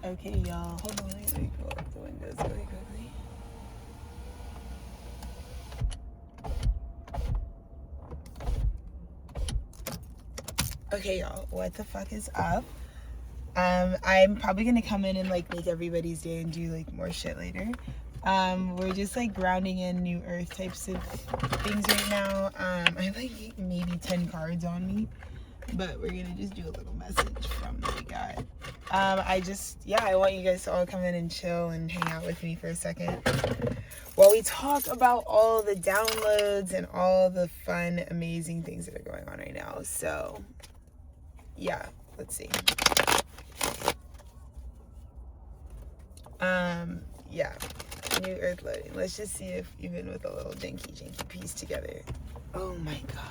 Okay, y'all. Hold on. Let me pull up the windows really quickly. Okay, y'all. What the fuck is up? I'm probably gonna come in and like make everybody's day and do like more shit later. We're just like grounding in new earth types of things right now. I have like maybe 10 cards on me, but we're gonna just do a little message from the guy. I want you guys to all come in and chill and hang out with me for a second while we talk about all the downloads and all the fun, amazing things that are going on right now. So, yeah, let's see. Yeah, new earth loading. Let's just see if even with a little dinky piece together. Oh my god.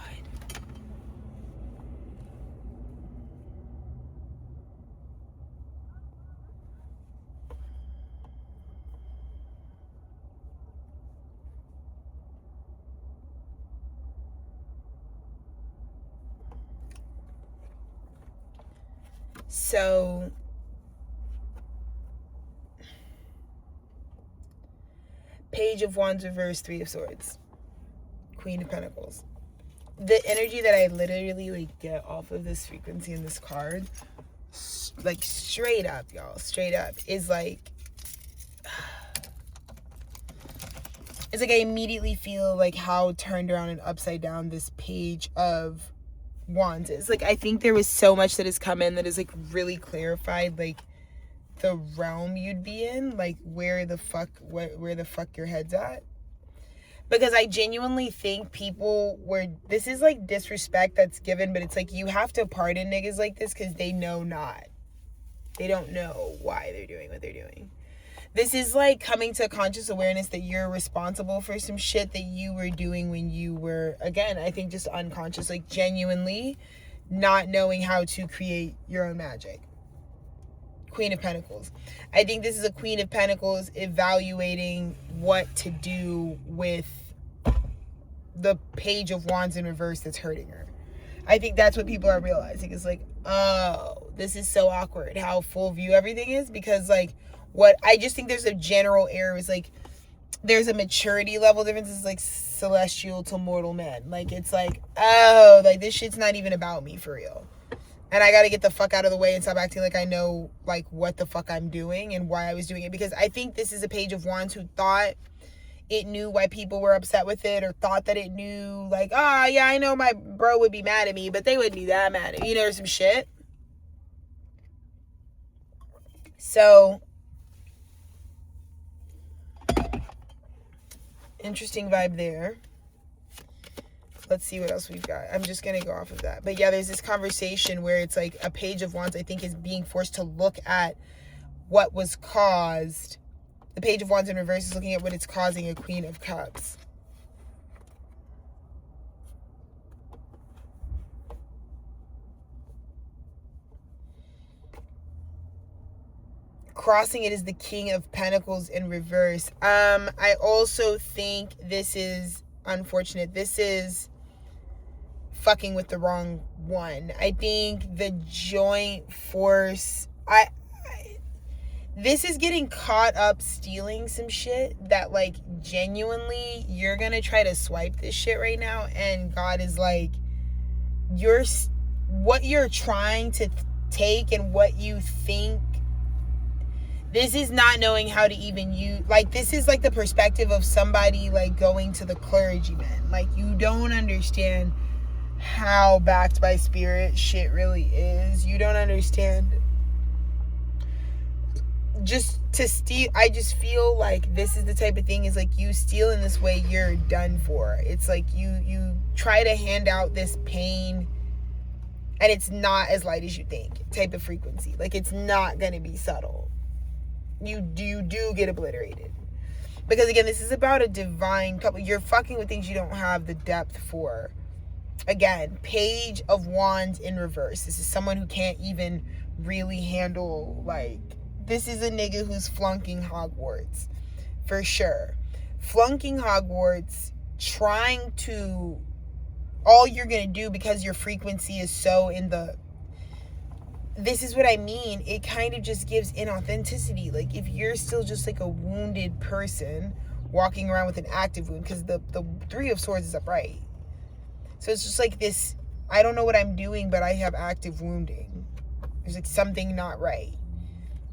So Page of Wands reverse, Three of Swords, Queen of Pentacles. The energy that I literally like get off of this frequency in this card, like straight up, y'all, straight up, is like, it's like I immediately feel like how turned around and upside down this Page of Wands is. Like, I think there was so much that has come in that is like really clarified, like the realm you'd be in, like where the fuck your head's at. Because I genuinely think people were, this is like disrespect that's given, but it's like you have to pardon niggas like this because they know not. They don't know why they're doing what they're doing. This is like coming to a conscious awareness that you're responsible for some shit that you were doing when you were, again, I think just unconscious, like genuinely not knowing how to create your own magic. Queen of Pentacles. I think this is a Queen of Pentacles evaluating what to do with the Page of Wands in reverse that's hurting her. I think that's what people are realizing. It's like, oh, this is so awkward how full view everything is, because like what I just think there's a general error is like there's a maturity level difference. It's like celestial to mortal men. Like it's like, oh, like this shit's not even about me for real. And I got to get the fuck out of the way and stop acting like I know like what the fuck I'm doing and why I was doing it. Because I think this is a Page of Wands who thought it knew why people were upset with it, or thought that it knew like, oh yeah, I know my bro would be mad at me, but they wouldn't be that mad at me, or some shit. So, interesting vibe there. Let's see what else we've got. I'm just going to go off of that. But yeah, there's this conversation where it's like a Page of Wands, I think, is being forced to look at what was caused. The Page of Wands in reverse is looking at what it's causing a Queen of Cups. Crossing it is the King of Pentacles in reverse. I also think this is unfortunate. This is fucking with the wrong one. I think the joint force, this is getting caught up stealing some shit that like genuinely you're gonna try to swipe this shit right now, and God is like, what you're trying to take and what you think, this is not knowing how to even use, like this is like the perspective of somebody like going to the clergyman. Like you don't understand how backed by spirit shit really is. You don't understand. Just to steal, I just feel like this is the type of thing is like you steal in this way, you're done for. It's like you try to hand out this pain and it's not as light as you think type of frequency. Like it's not gonna be subtle. You do get obliterated. Because again, this is about a divine couple. You're fucking with things you don't have the depth for. Again, Page of Wands in reverse. This is someone who can't even really handle, like, this is a nigga who's flunking Hogwarts. For sure. Flunking Hogwarts, trying to, all you're going to do because your frequency is so in the, this is what I mean. It kind of just gives inauthenticity. Like, if you're still just like a wounded person walking around with an active wound, because the Three of Swords is upright. So it's just like this, I don't know what I'm doing, but I have active wounding. There's like something not right.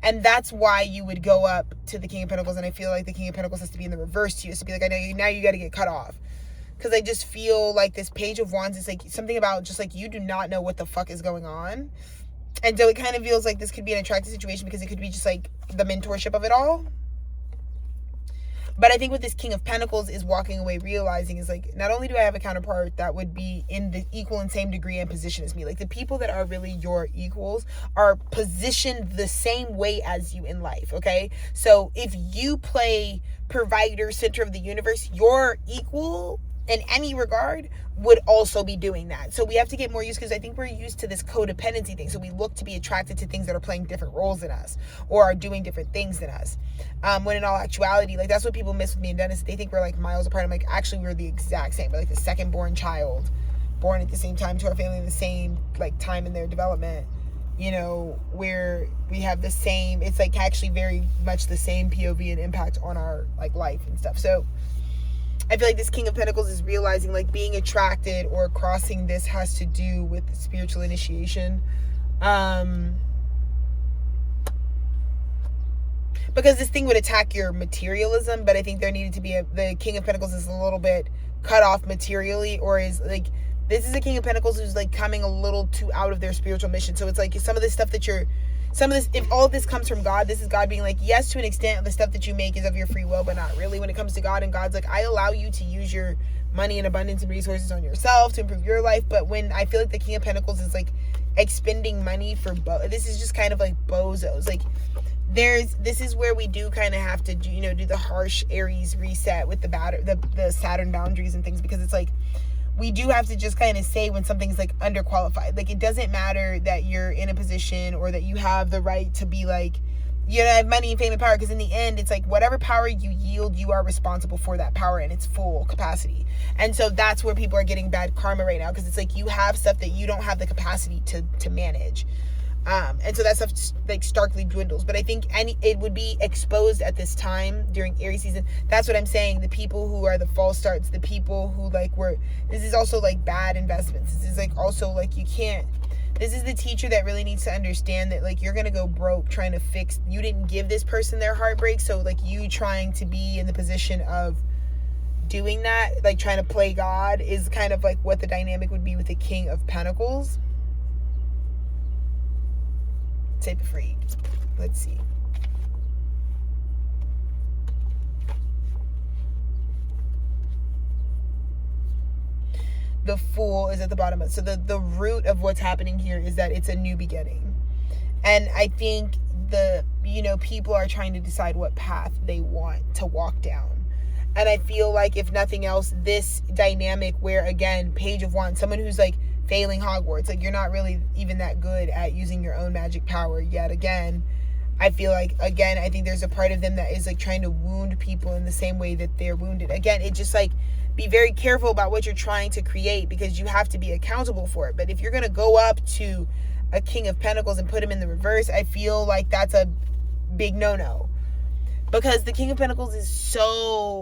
And that's why you would go up to the King of Pentacles, and I feel like the King of Pentacles has to be in the reverse to you. It's to be like, I know you, now you got to get cut off. Because I just feel like this Page of Wands is like something about just like you do not know what the fuck is going on. And so it kind of feels like this could be an attractive situation because it could be just like the mentorship of it all. But I think what this King of Pentacles is walking away realizing is like, not only do I have a counterpart that would be in the equal and same degree and position as me, like the people that are really your equals are positioned the same way as you in life, okay? So if you play provider, center of the universe, your equal in any regard would also be doing that. So we have to get more used, because I think we're used to this codependency thing. So we look to be attracted to things that are playing different roles than us or are doing different things than us. When in all actuality, like that's what people miss with me and Dennis. They think we're like miles apart. I'm like, actually we're the exact same. We're like the second born child, born at the same time to our family in the same like time in their development. You know, where we have the same, it's like actually very much the same POV and impact on our like life and stuff. So I feel like this King of Pentacles is realizing like being attracted or crossing this has to do with spiritual initiation. Because this thing would attack your materialism, but I think there needed to be the King of Pentacles is a little bit cut off materially, or is like, this is a King of Pentacles who's like coming a little too out of their spiritual mission. So it's like some of this stuff that if all of this comes from God, this is God being like, yes, to an extent, the stuff that you make is of your free will, but not really when it comes to God. And God's like, I allow you to use your money and abundance and resources on yourself to improve your life. But when I feel like the King of Pentacles is like expending money for this is just kind of like bozos. Like this is where we do kind of have to, you know, do the harsh Aries reset with the Saturn boundaries and things, because it's like, we do have to just kind of say when something's like underqualified. Like, it doesn't matter that you're in a position or that you have the right to be like, you know, have money and fame and power, because in the end, it's like whatever power you yield, you are responsible for that power in its full capacity. And so that's where people are getting bad karma right now, because it's like you have stuff that you don't have the capacity to manage. And so that stuff just like starkly dwindles. But I think it would be exposed at this time during Aries season. That's what I'm saying. The people who are the false starts, the people who like this is also like bad investments. This is like also like this is the teacher that really needs to understand that like you're going to go broke trying to fix, you didn't give this person their heartbreak. So like you trying to be in the position of doing that, like trying to play God, is kind of like what the dynamic would be with the King of Pentacles. Type of freak. Let's see. The Fool is at the bottom. So the root of what's happening here is that it's a new beginning. And I think people are trying to decide what path they want to walk down. And I feel like if nothing else, this dynamic where, again, Page of Wands, someone who's like failing Hogwarts, like you're not really even that good at using your own magic power yet again. I feel like, again, I think there's a part of them that is like trying to wound people in the same way that they're wounded. Again, it just like, be very careful about what you're trying to create, because you have to be accountable for it. But if you're going to go up to a King of Pentacles and put him in the reverse, I feel like that's a big no-no. Because the King of Pentacles is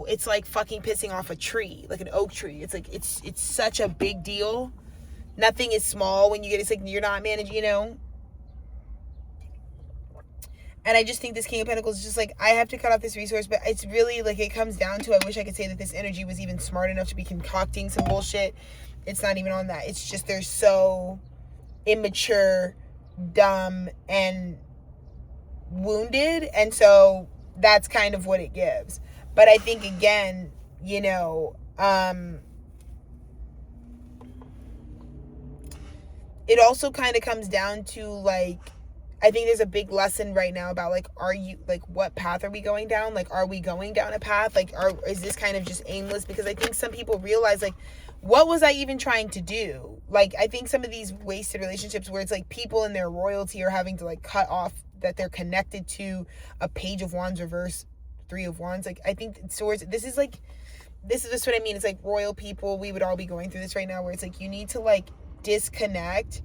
it's like fucking pissing off a tree, like an oak tree. It's like, it's such a big deal. Nothing is small when you get, it's like you're not managing, you know. And I just think this King of Pentacles is just like, I have to cut off this resource. But it's really like, it comes down to, I wish I could say that this energy was even smart enough to be concocting some bullshit. It's not even on that. It's just they're so immature, dumb, and wounded. And so that's kind of what it gives. But I think, again, you know, it also kind of comes down to like, I think there's a big lesson right now about like, what path are we going down? Like, are we going down a path? Like, is this kind of just aimless? Because I think some people realize like, what was I even trying to do? Like, I think some of these wasted relationships where it's like people in their royalty are having to like cut off that they're connected to a Page of Wands reverse, Three of Wands. Like, I think swords, this is just what I mean. It's like royal people, we would all be going through this right now, where it's like, you need to like disconnect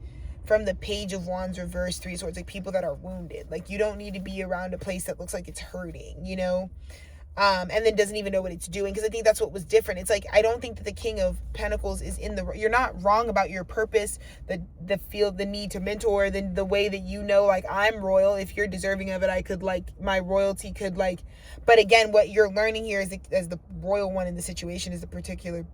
from the Page of Wands reverse, Three of Swords, like people that are wounded. Like, you don't need to be around a place that looks like it's hurting, you know? And then doesn't even know what it's doing, because I think that's what was different. It's like, I don't think that the King of Pentacles is in the, you're not wrong about your purpose, the need to mentor, the way that, you know, like, I'm royal. If you're deserving of it, I could, like, my royalty could, like, but again, what you're learning here is, as the royal one in the situation, is the particular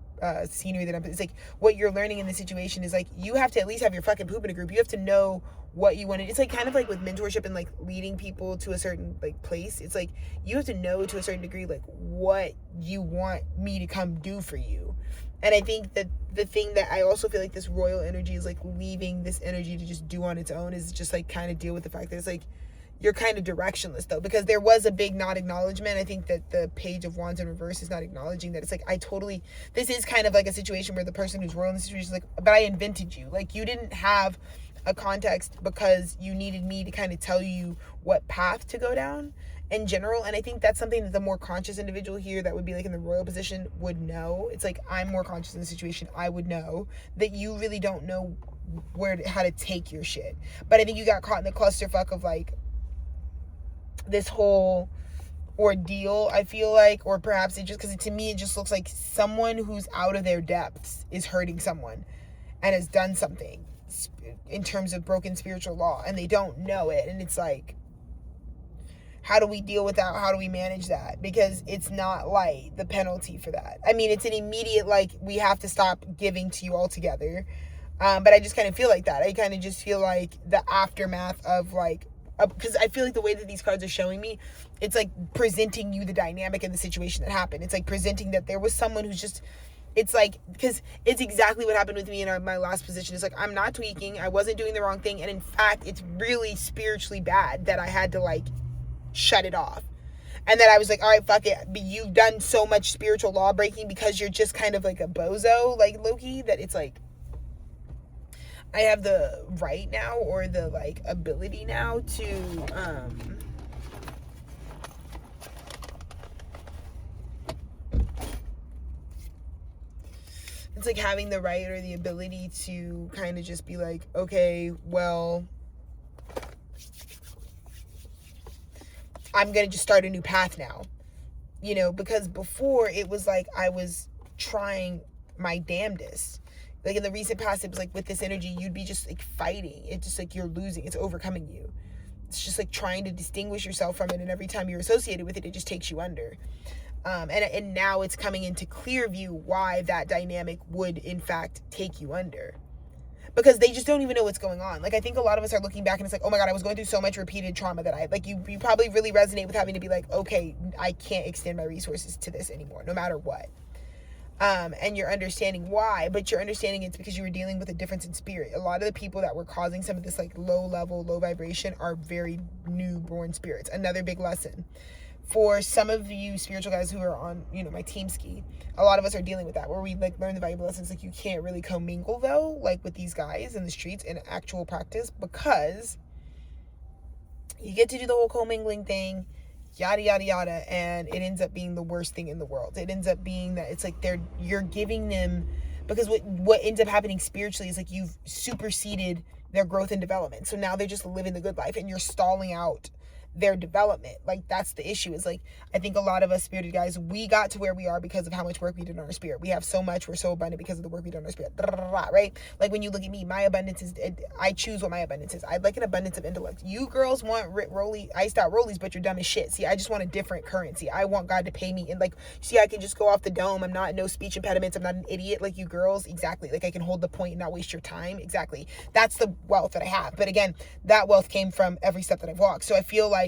scenery that it's like, what you're learning in the situation is, like, you have to at least have your fucking poop in a group. You have to know what you want to, it's like kind of like with mentorship and like leading people to a certain like place. It's like, you have to know to a certain degree, like, what you want me to come do for you. And I think that the thing that I also feel like this royal energy is like leaving this energy to just do on its own is just like kind of deal with the fact that it's like, you're kind of directionless though, because there was a big not acknowledgement. I think that the Page of Wands in reverse is not acknowledging that. It's like, this is kind of like a situation where the person who's royal in the situation is like, but I invented you. Like, you didn't have a context because you needed me to kind of tell you what path to go down in general. And I think that's something that the more conscious individual here that would be like in the royal position would know. It's like, I'm more conscious in the situation. I would know that you really don't know how to take your shit. But I think you got caught in the clusterfuck of like this whole ordeal, I feel like, or perhaps it just, because to me it just looks like someone who's out of their depths is hurting someone and has done something in terms of broken spiritual law, and they don't know it. And it's like, how do we deal with that? How do we manage that? Because it's not light, the penalty for that. I mean, it's an immediate, like, we have to stop giving to you altogether. But I just kind of feel like that. I kind of just feel like the aftermath of like, because I feel like the way that these cards are showing me, it's like presenting you the dynamic and the situation that happened. It's like presenting that there was someone who's just, it's like, because it's exactly what happened with me in my last position. It's like, I'm not tweaking. I wasn't doing the wrong thing. And in fact, it's really spiritually bad that I had to like shut it off. And then I was like, all right, fuck it. But you've done so much spiritual law breaking because you're just kind of like a bozo, like Loki, that it's like, I have the right now, or the like ability now to it's like having the right or the ability to kind of just be like, okay, well, I'm gonna just start a new path now, you know, because before it was like I was trying my damnedest. Like in the recent past, it was like with this energy, you'd be just like fighting. It's just like you're losing. It's overcoming you. It's just like trying to distinguish yourself from it. And every time you're associated with it, it just takes you under. And now it's coming into clear view why that dynamic would in fact take you under. Because they just don't even know what's going on. Like, I think a lot of us are looking back and it's like, oh my God, I was going through so much repeated trauma that you probably really resonate with having to be like, okay, I can't extend my resources to this anymore, no matter what. And you're understanding why, but you're understanding it's because you were dealing with a difference in spirit. A lot of the people that were causing some of this like low level, low vibration are very newborn spirits. Another big lesson for some of you spiritual guys who are on, you know, my team ski. A lot of us are dealing with that, where we like learn the valuable lessons. Like, you can't really commingle though, like with these guys in the streets in actual practice, because you get to do the whole commingling thing, yada yada yada, and it ends up being the worst thing in the world. It ends up being that it's like you're giving them, because what ends up happening spiritually is like you've superseded their growth and development. So now they're just living the good life and you're stalling out their development. Like, that's the issue. Is like, I think a lot of us spirited guys, we got to where we are because of how much work we did on our spirit. We have so much, we're so abundant because of the work we did on our spirit, right? Like, when you look at me, my abundance is, I choose what my abundance is. I'd like an abundance of intellect. You girls want iced out rollies, but you're dumb as shit. See, I just want a different currency. I want God to pay me, and like, see, I can just go off the dome. I'm not, no speech impediments. I'm not an idiot like you girls. Exactly. Like, I can hold the point and not waste your time. Exactly. That's the wealth that I have. But again, that wealth came from every step that I've walked. So I feel like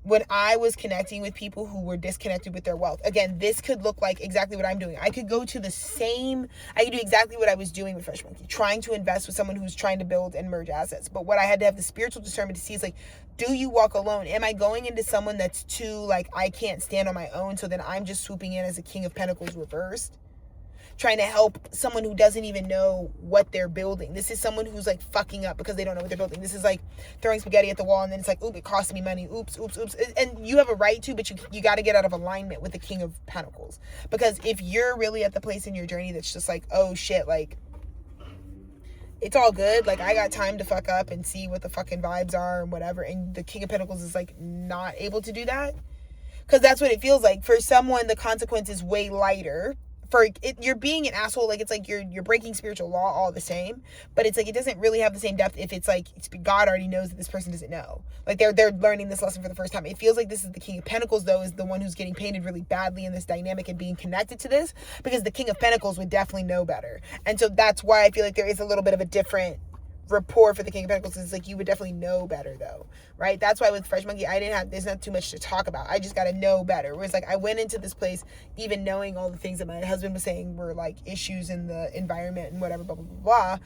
when I was connecting with people who were disconnected with their wealth, again, this could look like exactly what I'm doing. I could go to I could do exactly what I was doing with Fresh Monkey, trying to invest with someone who's trying to build and merge assets. But what I had to have the spiritual discernment to see is like, do you walk alone? Am I going into someone that's too, like, I can't stand on my own, so then I'm just swooping in as a King of Pentacles reversed? Trying to help someone who doesn't even know what they're building. This is someone who's like fucking up because they don't know what they're building. This is like throwing spaghetti at the wall and then it's like, oop, it cost me money. Oops. And you have a right to, but you got to get out of alignment with the King of Pentacles. Because if you're really at the place in your journey that's just like, oh shit, like, it's all good. Like, I got time to fuck up and see what the fucking vibes are and whatever. And the King of Pentacles is, like, not able to do that. Because that's what it feels like. For someone, the consequence is way lighter. For it, you're being an asshole. Like, it's like you're breaking spiritual law all the same. But it's like, it doesn't really have the same depth if it's like, God already knows that this person doesn't know. Like, they're learning this lesson for the first time. It feels like this is the King of Pentacles, though, is the one who's getting painted really badly in this dynamic and being connected to this. Because the King of Pentacles would definitely know better. And so that's why I feel like there is a little bit of a different rapport for the King of Pentacles. Is like, you would definitely know better, though, right? That's why with Fresh Monkey, there's not too much to talk about. I just got to know better. Whereas, like, I went into this place even knowing all the things that my husband was saying were like issues in the environment and whatever, blah blah blah blah.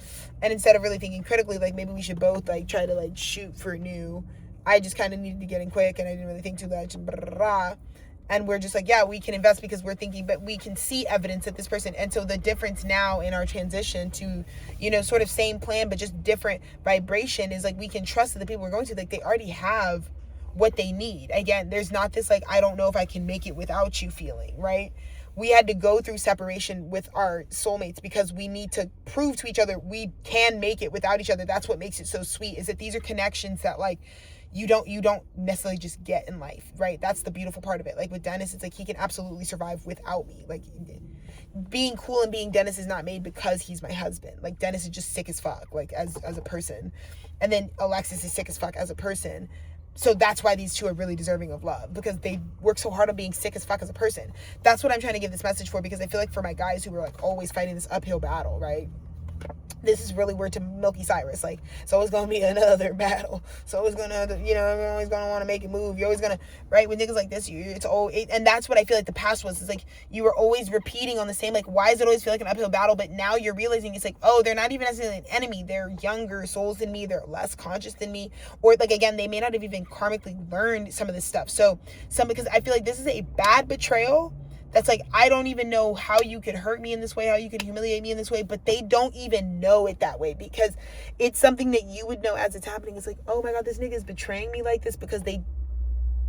And instead of really thinking critically, like, maybe we should both like try to like shoot for new, I just kind of needed to get in quick and I didn't really think too much. Blah, blah, blah. And we're just like, yeah, we can invest because we're thinking, but we can see evidence that this person. And so the difference now in our transition to, you know, sort of same plan, but just different vibration is like, we can trust that the people we're going to, like, they already have what they need. Again, there's not this, like, I don't know if I can make it without you feeling, right? We had to go through separation with our soulmates because we need to prove to each other we can make it without each other. That's what makes it so sweet, is that these are connections that, like, you don't necessarily just get in life, right? That's the beautiful part of it. Like with Dennis, it's like he can absolutely survive without me. Like, being cool and being Dennis is not made because he's my husband. Like, Dennis is just sick as fuck, like as a person. And then Alexis is sick as fuck as a person. So that's why these two are really deserving of love, because they work so hard on being sick as fuck as a person. That's what I'm trying to give this message for, because I feel like for my guys who were like always fighting this uphill battle, right? This is really weird to Milky Cyrus. Like, it's always going to be another battle. It's always going to, you know, you're always going to want to make it move. You're always going to, right? With niggas like this, and that's what I feel like the past was. It's like, you were always repeating on the same, like, why does it always feel like an uphill battle? But now you're realizing it's like, oh, they're not even necessarily an enemy. They're younger souls than me. They're less conscious than me. Or, like, again, they may not have even karmically learned some of this stuff. So, because I feel like this is a bad betrayal. That's like, I don't even know how you could hurt me in this way, how you could humiliate me in this way, but they don't even know it that way, because it's something that you would know as it's happening. It's like, oh my God, this nigga is betraying me like this, because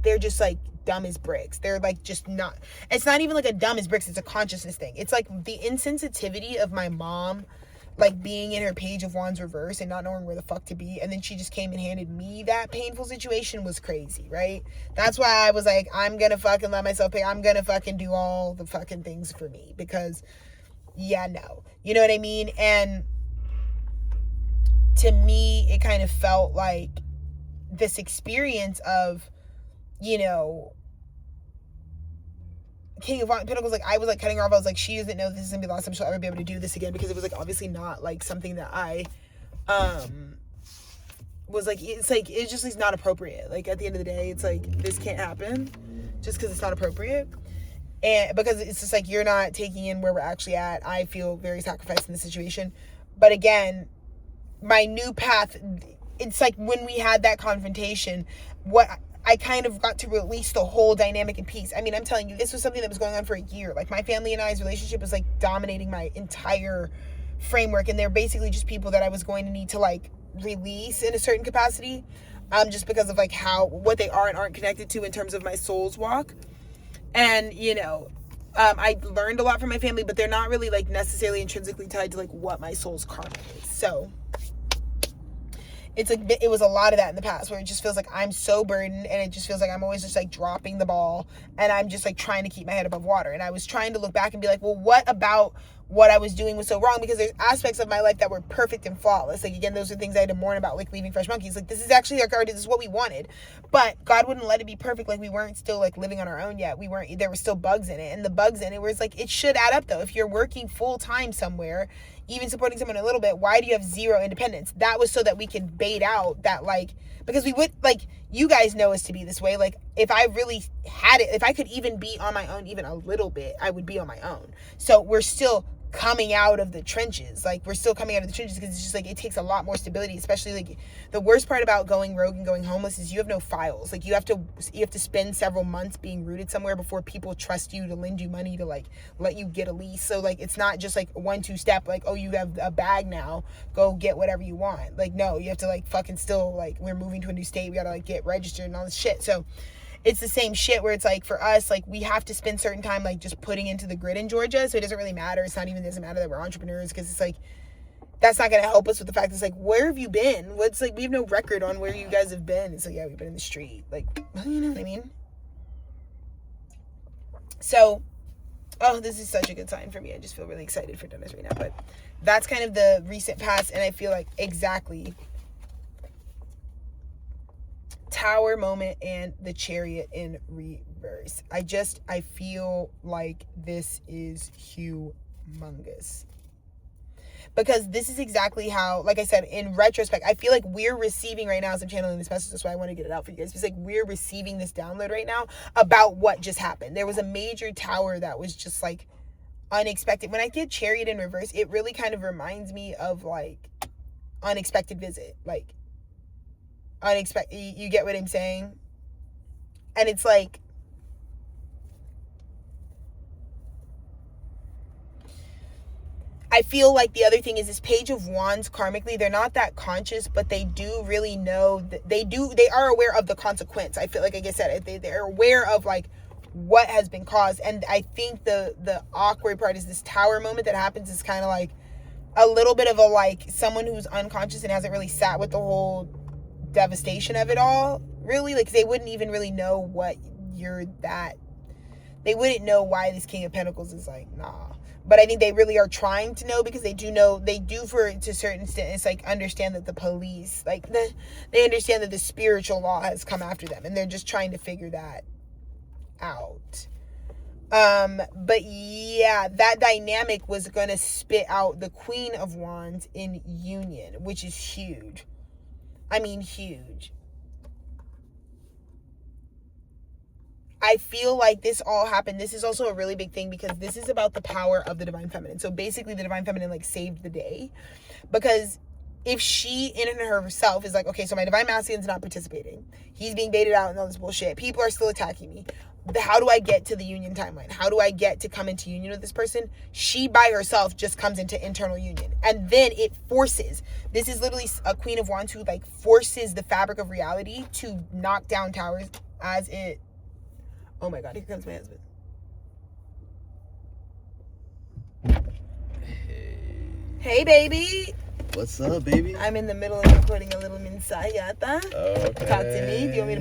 they're just like dumb as bricks. They're like just not, it's not even like a dumb as bricks, it's a consciousness thing. It's like the insensitivity of my mom, like being in her Page of Wands reverse and not knowing where the fuck to be, and then she just came and handed me that painful situation, was crazy, right? That's why I was like, I'm gonna fucking let myself pay. I'm gonna fucking do all the fucking things for me, because yeah, no, you know what I mean? And to me, it kind of felt like this experience of, you know, King of Pentacles, like, I was like cutting her off. I was like, she doesn't know this is gonna be the last time she'll ever be able to do this again, because it was like obviously not like something that I was like, it's like, it just is not appropriate. Like, at the end of the day, it's like, this can't happen just because it's not appropriate. And because it's just like, you're not taking in where we're actually at. I feel very sacrificed in this situation. But again, my new path, it's like when we had that confrontation, what I kind of got to release the whole dynamic in peace. I mean, I'm telling you, this was something that was going on for a year. Like, my family and I's relationship was like dominating my entire framework, and they're basically just people that I was going to need to like release in a certain capacity, just because of like what they are and aren't connected to in terms of my soul's walk. And, you know, I learned a lot from my family, but they're not really like necessarily intrinsically tied to like what my soul's karma is. So it's like, it was a lot of that in the past, where it just feels like I'm so burdened, and it just feels like I'm always just like dropping the ball, and I'm just like trying to keep my head above water. And I was trying to look back and be like, well, what about what I was doing was so wrong? Because there's aspects of my life that were perfect and flawless. Like, again, those are things I had to mourn about, like leaving Fresh Monkeys. Like, this is actually like, this is what we wanted, but God wouldn't let it be perfect. Like, we weren't still like living on our own yet. There were still bugs in it, and the bugs in it where it's like, it should add up though. If you're working full time somewhere, even supporting someone a little bit, why do you have zero independence? That was so that we could bait out that, like, because we would, like, you guys know us to be this way. Like, if I really had it, if I could even be on my own even a little bit, I would be on my own. So we're still coming out of the trenches. Like, we're still coming out of the trenches, because it's just like, it takes a lot more stability. Especially like, the worst part about going rogue and going homeless is you have no files. Like, you have to spend several months being rooted somewhere before people trust you to lend you money to like let you get a lease. So like, it's not just like 1-2 step, like, oh, you have a bag now, go get whatever you want. Like, no, you have to like fucking still, like, we're moving to a new state, we gotta like get registered and all this shit. So it's the same shit where it's like, for us, like, we have to spend certain time like just putting into the grid in Georgia. So it doesn't really matter. It doesn't matter that we're entrepreneurs, because it's like, that's not going to help us with the fact it's like, where have you been? What's like, we have no record on where you guys have been. It's like, yeah, we've been in the street. Like, you know what I mean? So, oh, this is such a good sign for me. I just feel really excited for Dennis right now. But that's kind of the recent past. And I feel like exactly Tower moment and the Chariot in reverse. I feel like this is humongous. Because this is exactly how, like I said, in retrospect, I feel like we're receiving right now as I'm channeling this message. That's why I want to get it out for you guys. It's like we're receiving this download right now about what just happened. There was a major tower that was just like unexpected. When I get Chariot in reverse, it really kind of reminds me of like unexpected visit. Like unexpected, you get what I'm saying? And it's like, I feel like the other thing is this Page of Wands karmically, they're not that conscious, but they do really know that they are aware of the consequence. I feel like I said, they're aware of like what has been caused. And I think the awkward part is this tower moment that happens is kind of like a little bit of a, like someone who's unconscious and hasn't really sat with the whole devastation of it all, really. Like they wouldn't even really know what they wouldn't know why this King of Pentacles is like, nah. But I think they really are trying to know, because they do for to a certain extent. It's like understand that the police, like they understand that the spiritual law has come after them, and they're just trying to figure that out. But yeah, that dynamic was gonna spit out the Queen of Wands in union, which is huge. I mean, huge. I feel like this all happened. This is also a really big thing because this is about the power of the Divine Feminine. So basically the Divine Feminine like saved the day, because if she in and herself is like, okay, so my Divine Masculine's not participating. He's being baited out and all this bullshit. People are still attacking me. How do I get to the union timeline? How do I get to come into union with this person? She by herself just comes into internal union. And then it forces, this is literally a Queen of Wands who like forces the fabric of reality to knock down towers as it, oh my God, here comes my husband. Hey, baby. What's up, baby? I'm in the middle of recording a little mensajata. Okay. Talk to me. Do you want me to